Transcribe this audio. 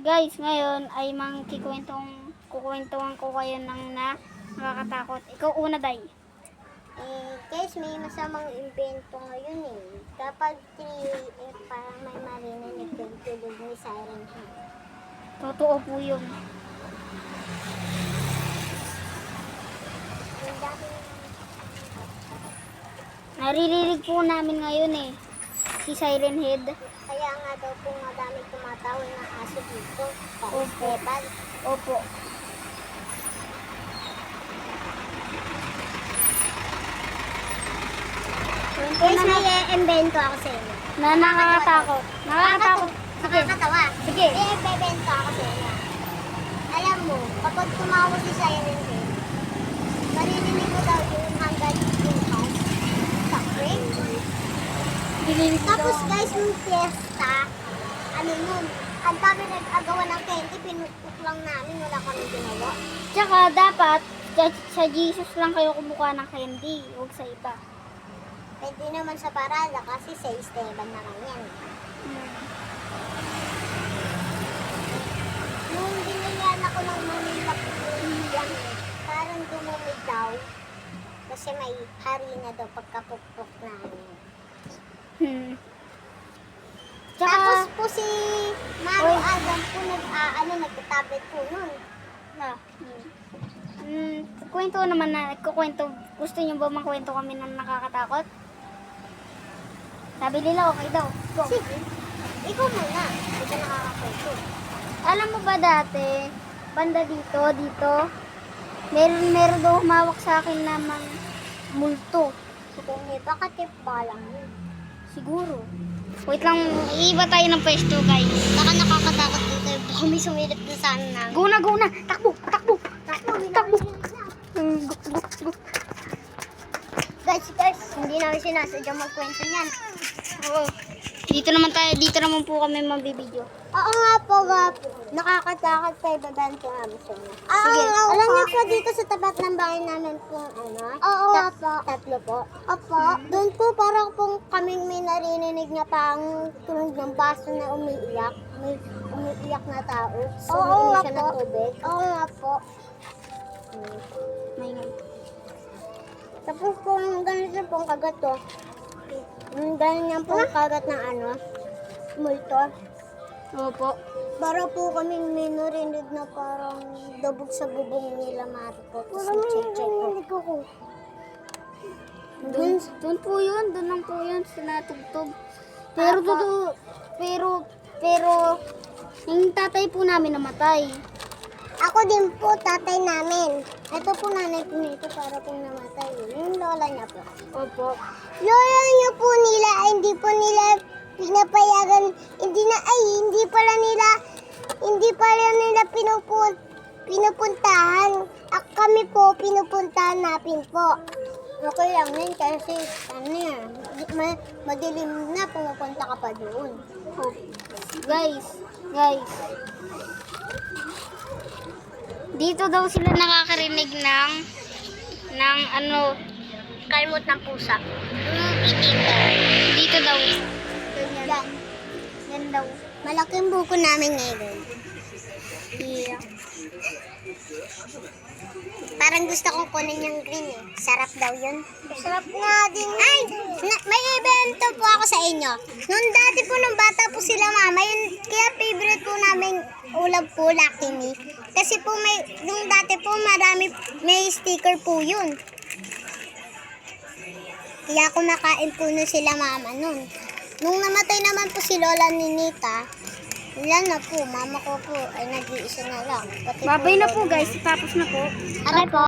Guys, ngayon ay kukwentuhan ko kayo ng nakakatakot. Ikaw una, Day. Guys, may masamang invento ngayon eh. Kapag 3 AM parang may marinig nagtulog ni Siren Head. Totoo po yun. Yung dati Naririnig po namin ngayon eh. Si Siren Head. kaya nga daw po madami tumatawag na aso dito. Sa Opo. Esteban. Opo. Guys, may invento ako sa inyo. Nakakatakot. Nakakatakot. Sige. Nakakatawa. Sige. May invento ako sa inyo. Alam mo, kapag tumawag si Siren Head, marinig mo daw yun hanggang bukas. Sa frame. Tapos guys, yung fiesta, ano nun, ang dami nag-agawa ng candy, pinutok lang namin, wala kami ginawa. Tsaka dapat sa Jesus lang kayo kumukuha ng candy. Huwag sa iba. Pwede naman sa parada kasi sa Esteban naman yan. Nung binilihan ako ng Manila yan, parang dumumi daw. Kasi may harina daw pagkapukpok namin. Tsaka, Tapos po si Maro Oy. Adam po nagtatablet po nun. kwento naman na, kukwento. Gusto niyo ba makwento kami ng nakakatakot? Sabi nila okay daw. Go. Sige, ikaw muna. Hindi ka nakakakwento. Alam mo ba dati, banda dito, meron daw humawak sa akin naman multo. Sige, baka tip pa lang yun. Siguro. Wait lang, iiba tayo ng pwesto, guys. Baka nakakatakot dito. Baka may sumilip na sana namin. Go na! Takbo! Takbo! Guys, hindi namin sinasadya magkwento niyan. Oo. Dito naman po kami mabibideo. Oo nga po. Nakakatakot pa ibabento namin sa inyo. Sige. Alam niyo po dito sa tapat ng bahay namin po, Oo nga po. Tatlo po. Opo. Doon po parang pong kaming may narinig na pang tunog ng baso na umiiyak. May umiiyak na tao. Oo nga po. Ng tubig. Oo nga po. Maingay. Tapos po, ganito pong kagat to. Ganyan pong kagat ng multo. Opo. Para po kaming may narinig na parang dabog sa bubong nila Marco. Parang check ko. Doon po yun. Doon lang po yun. Sinatugtog. Pero totoo. Pero, yung tatay po namin namatay. Ako din po, tatay namin. Ito po nanay po nito para pong namatay. Yung lola niya po. Opo. Lola niya po nila, hindi po nila pinapayagan, hindi pala nila pinupuntahan. Kami po, pinupuntahan natin po. Okay lang yun kasi, madilim na, pumupunta ka pa doon. Guys. Dito daw sila nakakarinig ng Kalmot ng pusa. Itim daw. dito daw. Yan daw. Malaking buko namin ngayon. Yeah. Parang gusto kong kunin yung green eh. Sarap daw yun. Sarap nga din. Ay! May evento po ako sa inyo. Nung dati po, nung bata po sila mama, yun, kaya favorite po namin ulam po, Lucky Me. Kasi po nung dati po may sticker po yun. Kaya kumakain po nun sila mama nun. Nung namatay naman po si Lola ni Nita, wala na po, mama ko po ay nag-iisa na lang. Pati Babay na Lola po guys. Tapos na po. Aray po.